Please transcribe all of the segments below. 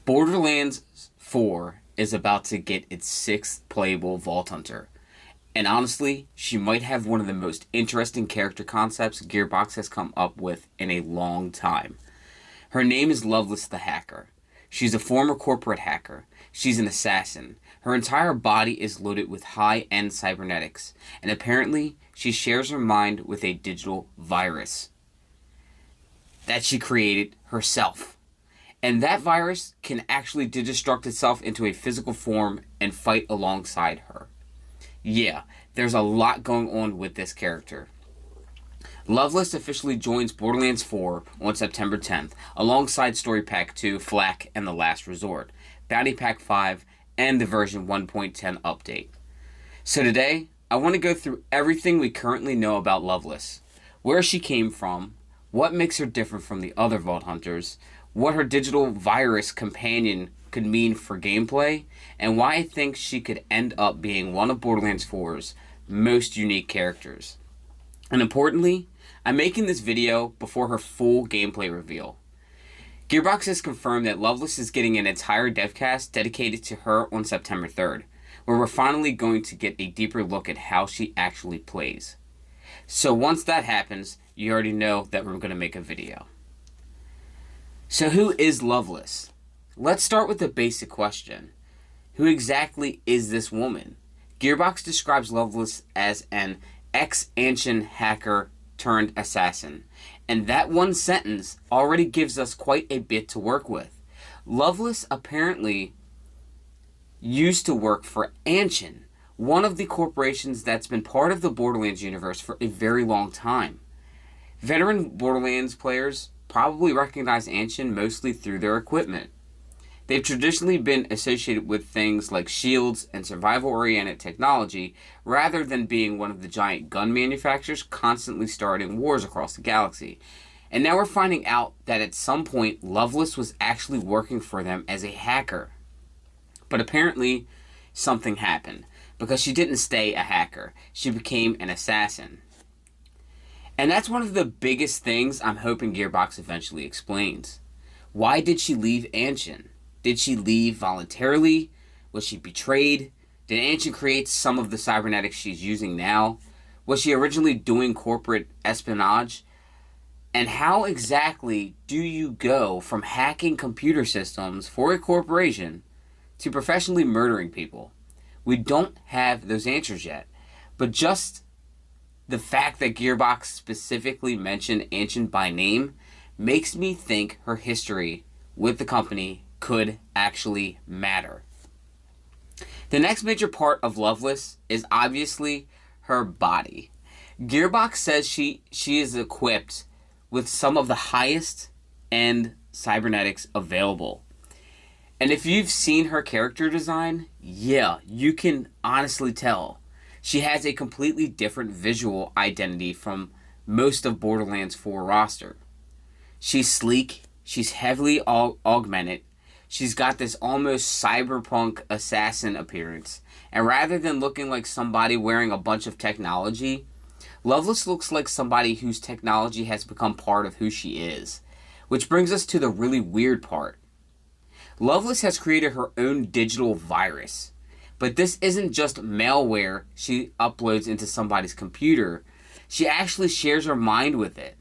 Borderlands 4 is about to get its 6th playable Vault Hunter. And honestly, she might have one of the most interesting character concepts Gearbox has come up with in a long time. Her name is Loveless the Hacker. She's a former corporate hacker. She's an assassin. Her entire body is loaded with high-end cybernetics. And apparently, she shares her mind with a digital virus that she created herself. And that virus can actually digistruct itself into a physical form and fight alongside her. Yeah, there's a lot going on with this character. Loveless officially joins Borderlands 4 on September 10th, alongside Story Pack 2, Flak, and The Last Resort, Bounty Pack 5, and the version 1.10 update. So today, I want to go through everything we currently know about Loveless, where she came from, what makes her different from the other Vault Hunters, what her digital virus companion could mean for gameplay, and why I think she could end up being one of Borderlands 4's most unique characters. And importantly, I'm making this video before her full gameplay reveal. Gearbox has confirmed that Loveless is getting an entire devcast dedicated to her on September 3rd, where we're finally going to get a deeper look at how she actually plays. So once that happens, you already know that we're going to make a video. So who is Loveless? Let's start with the basic question. Who exactly is this woman? Gearbox describes Loveless as an ex-Anshin hacker turned assassin. And that one sentence already gives us quite a bit to work with. Loveless apparently used to work for Anshin, one of the corporations that's been part of the Borderlands universe for a very long time. Veteran Borderlands players probably recognize Anshin mostly through their equipment. They've traditionally been associated with things like shields and survival-oriented technology, rather than being one of the giant gun manufacturers constantly starting wars across the galaxy. And now we're finding out that at some point, Loveless was actually working for them as a hacker. But apparently, something happened, because she didn't stay a hacker. She became an assassin. And that's one of the biggest things I'm hoping Gearbox eventually explains. Why did she leave Anshin? Did she leave voluntarily? Was she betrayed? Did Anshin create some of the cybernetics she's using now? Was she originally doing corporate espionage? And how exactly do you go from hacking computer systems for a corporation to professionally murdering people? We don't have those answers yet, but just the fact that Gearbox specifically mentioned Anshin by name makes me think her history with the company could actually matter. The next major part of Loveless is obviously her body. Gearbox says she is equipped with some of the highest end cybernetics available. And if you've seen her character design, yeah, you can honestly tell. She has a completely different visual identity from most of Borderlands 4 roster. She's sleek, she's heavily augmented, she's got this almost cyberpunk assassin appearance, and rather than looking like somebody wearing a bunch of technology, Loveless looks like somebody whose technology has become part of who she is. Which brings us to the really weird part. Loveless has created her own digital virus. But this isn't just malware she uploads into somebody's computer. She actually shares her mind with it.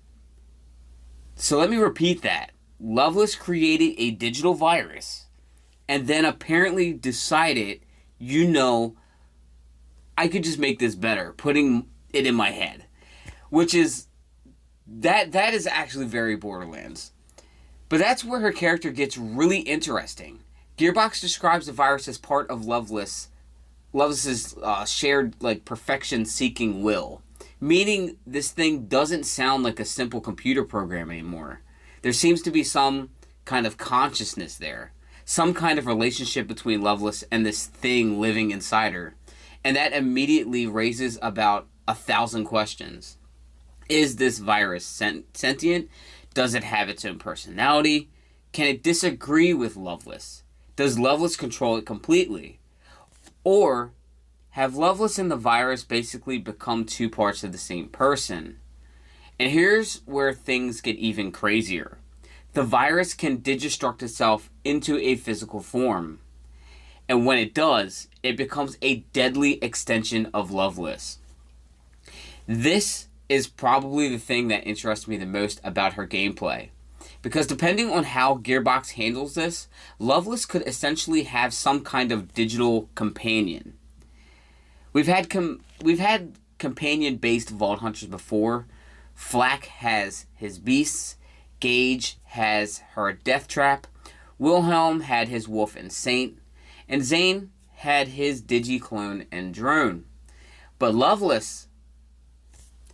So let me repeat that. Loveless created a digital virus and then apparently decided, I could just make this better, putting it in my head. Which is, that is actually very Borderlands. But that's where her character gets really interesting. Gearbox describes the virus as part of Loveless's shared perfection-seeking will, meaning this thing doesn't sound like a simple computer program anymore. There seems to be some kind of consciousness there, some kind of relationship between Loveless and this thing living inside her, and that immediately raises about 1,000 questions. Is this virus sentient? Does it have its own personality? Can it disagree with Loveless? Does Loveless control it completely? Or have Loveless and the virus basically become two parts of the same person? And here's where things get even crazier. the virus can digistruct itself into a physical form. And when it does, it becomes a deadly extension of Loveless. This is probably the thing that interests me the most about her gameplay. Because depending on how Gearbox handles this, Loveless could essentially have some kind of digital companion. We've had companion-based Vault Hunters before. Flack has his beasts. Gage has her Death Trap. Wilhelm had his Wolf and Saint. And Zane had his Digi-Clone and Drone. But Loveless,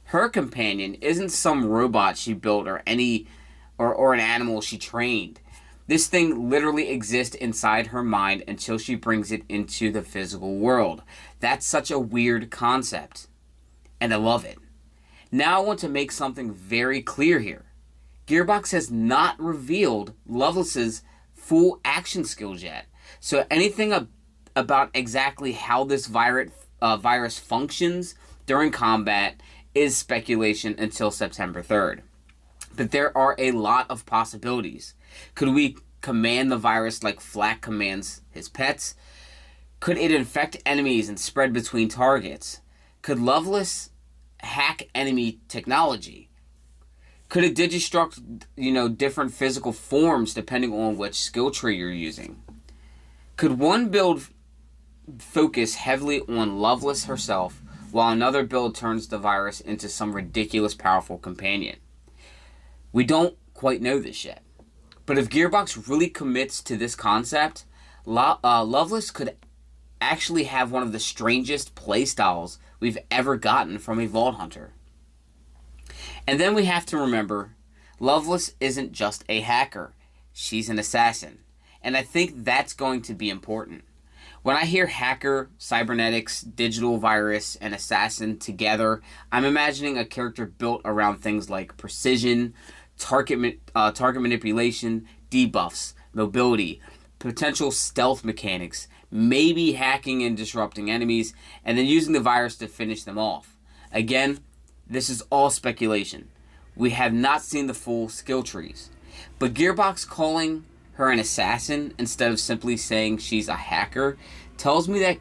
her companion, isn't some robot she built or an animal she trained. This thing literally exists inside her mind until she brings it into the physical world. That's such a weird concept. And I love it. Now I want to make something very clear here. Gearbox has not revealed Loveless's full action skills yet. So anything about exactly how this virus functions during combat is speculation until September 3rd. But there are a lot of possibilities. Could we command the virus like Flack commands his pets? Could it infect enemies and spread between targets? Could Loveless hack enemy technology? Could it digistruct, different physical forms depending on which skill tree you're using? Could one build focus heavily on Loveless herself while another build turns the virus into some ridiculous powerful companion? We don't quite know this yet. But if Gearbox really commits to this concept, Loveless could actually have one of the strangest playstyles we've ever gotten from a Vault Hunter. And then we have to remember, Loveless isn't just a hacker. She's an assassin. And I think that's going to be important. When I hear hacker, cybernetics, digital virus, and assassin together, I'm imagining a character built around things like precision, target manipulation, debuffs, mobility, potential stealth mechanics, maybe hacking and disrupting enemies, and then using the virus to finish them off. Again, this is all speculation. We have not seen the full skill trees. But Gearbox calling her an assassin instead of simply saying she's a hacker tells me that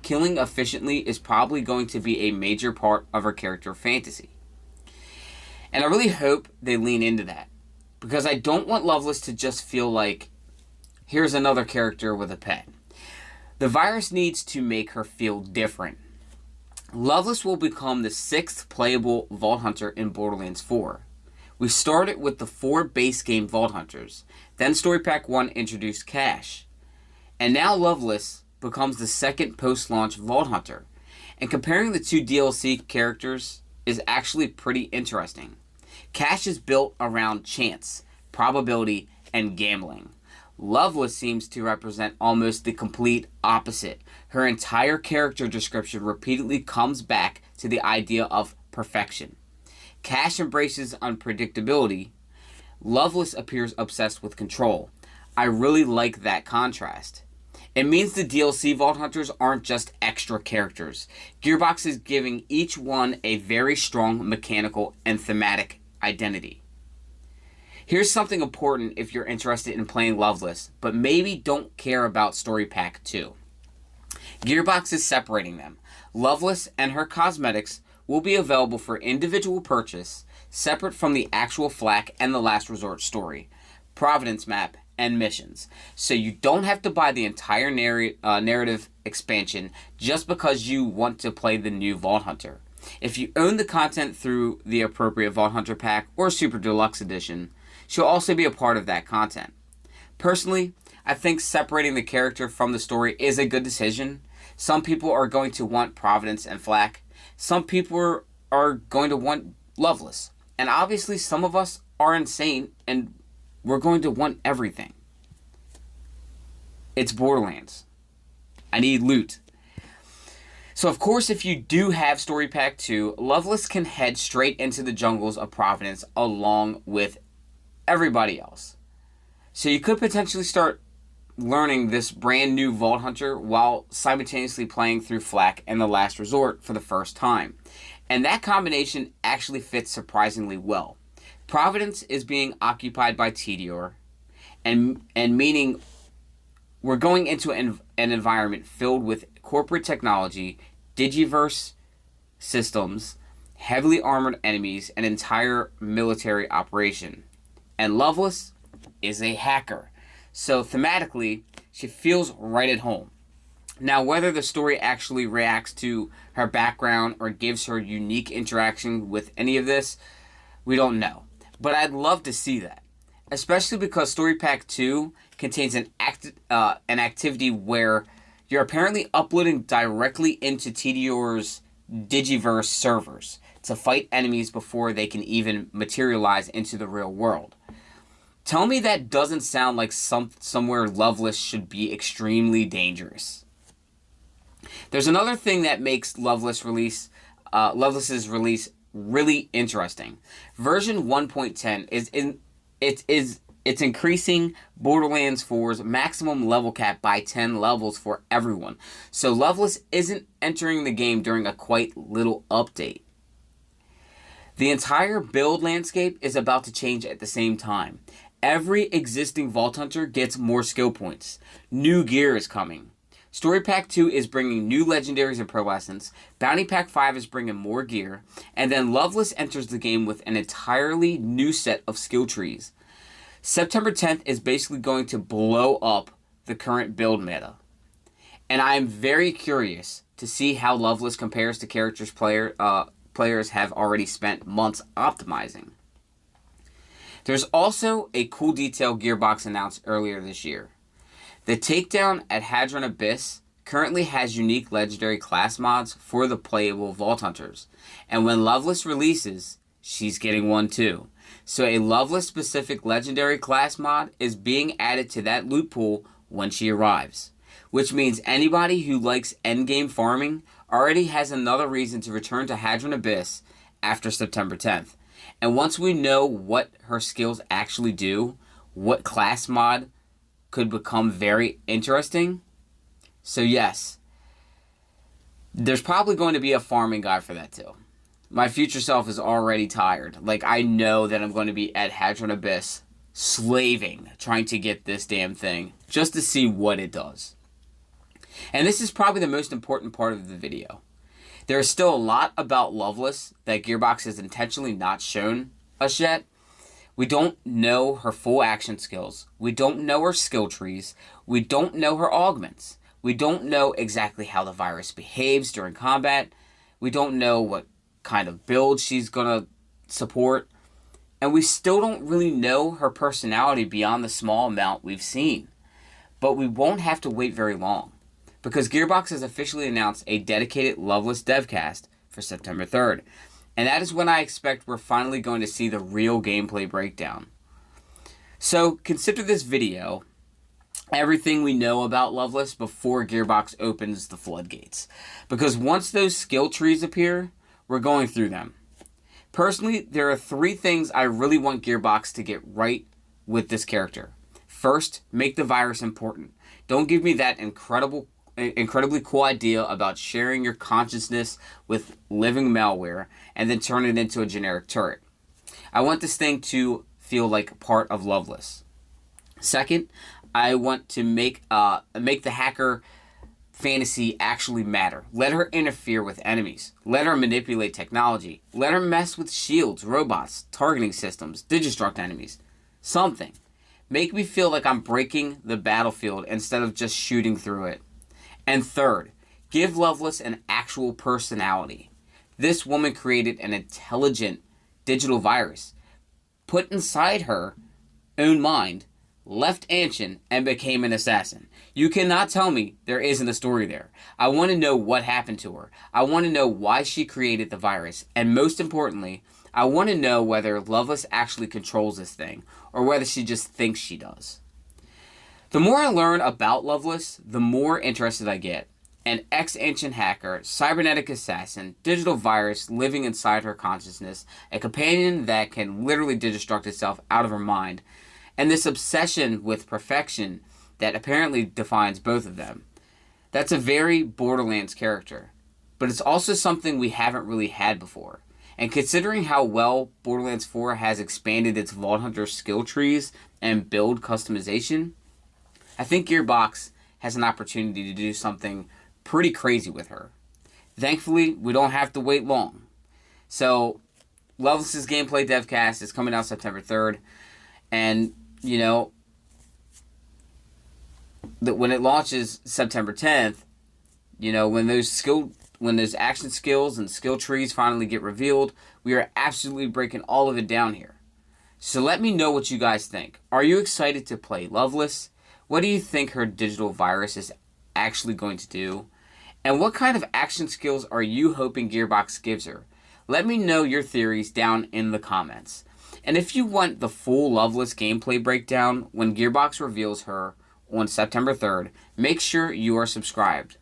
killing efficiently is probably going to be a major part of her character fantasy. And I really hope they lean into that, because I don't want Loveless to just feel like, here's another character with a pet. The virus needs to make her feel different. Loveless will become the 6th playable Vault Hunter in Borderlands 4. We started with the 4 base game Vault Hunters, then Story Pack 1 introduced Cash, and now Loveless becomes the 2nd post-launch Vault Hunter. And comparing the 2 DLC characters is actually pretty interesting. Cash is built around chance, probability, and gambling. Loveless seems to represent almost the complete opposite. Her entire character description repeatedly comes back to the idea of perfection. Cash embraces unpredictability. Loveless appears obsessed with control. I really like that contrast. It means the DLC Vault Hunters aren't just extra characters. Gearbox is giving each one a very strong mechanical and thematic identity. Here's something important if you're interested in playing Loveless, but maybe don't care about Story Pack 2. Gearbox is separating them. Loveless and her cosmetics will be available for individual purchase, separate from the actual Flack and the Last Resort story, Providence map, and missions. So you don't have to buy the entire narrative expansion just because you want to play the new Vault Hunter. If you own the content through the appropriate Vault Hunter pack or Super Deluxe Edition, she'll also be a part of that content. Personally, I think separating the character from the story is a good decision. Some people are going to want Providence and Flack. Some people are going to want Loveless. And obviously some of us are insane and we're going to want everything. It's Borderlands. I need loot. So of course, if you do have Story Pack 2, Loveless can head straight into the jungles of Providence along with everybody else. So you could potentially start learning this brand new Vault Hunter while simultaneously playing through Flack and the Last Resort for the first time. And that combination actually fits surprisingly well. Providence is being occupied by Tedior, and meaning we're going into an environment filled with corporate technology, digiverse systems, heavily armored enemies, and entire military operation. And Loveless is a hacker. So thematically, she feels right at home. Now, whether the story actually reacts to her background or gives her unique interaction with any of this, we don't know. But I'd love to see that. Especially because Story Pack 2 contains an activity where you're apparently uploading directly into Tedior's Digiverse servers to fight enemies before they can even materialize into the real world. Tell me that doesn't sound like somewhere Loveless should be extremely dangerous. There's another thing that makes Loveless's release really interesting. Version 1.10 it's increasing Borderlands 4's maximum level cap by 10 levels for everyone. So Loveless isn't entering the game during a quite little update. The entire build landscape is about to change at the same time. Every existing Vault Hunter gets more skill points. New gear is coming. Story Pack 2 is bringing new legendaries and pearlescents. Bounty Pack 5 is bringing more gear. And then Loveless enters the game with an entirely new set of skill trees. September 10th is basically going to blow up the current build meta. And I'm very curious to see how Loveless compares to characters players have already spent months optimizing. There's also a cool detail Gearbox announced earlier this year. The takedown at Hadron Abyss currently has unique legendary class mods for the playable Vault Hunters. And when Loveless releases, she's getting one too. So a Loveless specific legendary class mod is being added to that loot pool when she arrives. Which means anybody who likes endgame farming already has another reason to return to Hadron Abyss after September 10th. And once we know what her skills actually do, what class mod could become very interesting. So yes, there's probably going to be a farming guide for that too. My future self is already tired. Like, I know that I'm going to be at Hadron Abyss slaving, trying to get this damn thing just to see what it does. And this is probably the most important part of the video. There is still a lot about Loveless that Gearbox has intentionally not shown us yet. We don't know her full action skills. We don't know her skill trees. We don't know her augments. We don't know exactly how the virus behaves during combat. We don't know what kind of build she's going to support. And we still don't really know her personality beyond the small amount we've seen. But we won't have to wait very long, because Gearbox has officially announced a dedicated Loveless devcast for September 3rd. And that is when I expect we're finally going to see the real gameplay breakdown. So consider this video everything we know about Loveless before Gearbox opens the floodgates. Because once those skill trees appear, we're going through them. Personally, there are 3 things I really want Gearbox to get right with this character. First, make the virus important. Don't give me that incredibly cool idea about sharing your consciousness with living malware and then turn it into a generic turret. I want this thing to feel like part of Loveless. Second, I want to make the hacker fantasy actually matter. Let her interfere with enemies. Let her manipulate technology. Let her mess with shields, robots, targeting systems, digistruct enemies. Something. Make me feel like I'm breaking the battlefield instead of just shooting through it. And third, give Loveless an actual personality. This woman created an intelligent digital virus, put inside her own mind, left Anshin, and became an assassin. You cannot tell me there isn't a story there. I want to know what happened to her. I want to know why she created the virus. And most importantly, I want to know whether Loveless actually controls this thing, or whether she just thinks she does. The more I learn about Loveless, the more interested I get. An ex-Anshin hacker, cybernetic assassin, digital virus living inside her consciousness, a companion that can literally digistruct itself out of her mind, and this obsession with perfection that apparently defines both of them. That's a very Borderlands character, but it's also something we haven't really had before. And considering how well Borderlands 4 has expanded its Vault Hunter skill trees and build customization, I think Gearbox has an opportunity to do something pretty crazy with her. Thankfully, we don't have to wait long. So, Loveless's gameplay devcast is coming out September 3rd. And, you know, when it launches September 10th, you know, when those action skills and skill trees finally get revealed, we are absolutely breaking all of it down here. So let me know what you guys think. Are you excited to play Loveless? What do you think her digital virus is actually going to do? And what kind of action skills are you hoping Gearbox gives her? Let me know your theories down in the comments. And if you want the full Loveless gameplay breakdown when Gearbox reveals her on September 3rd, make sure you are subscribed.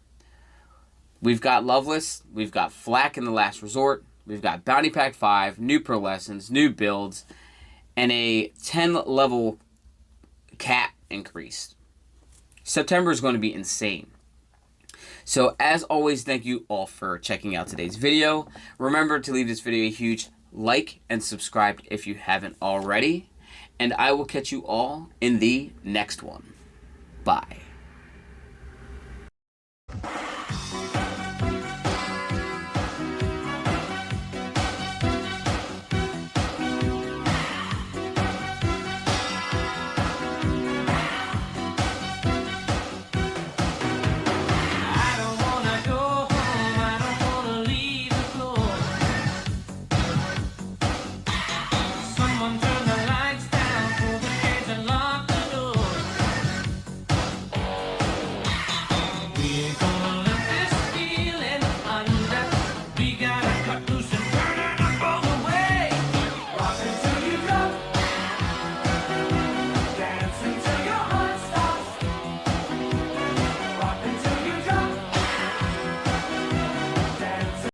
We've got Loveless, we've got Flak in the Last Resort, we've got Bounty Pack 5, new pro lessons, new builds, and a 10 level cap increase. September is going to be insane. So as always, thank you all for checking out today's video. Remember to leave this video a huge like and subscribe if you haven't already. And I will catch you all in the next one. Bye.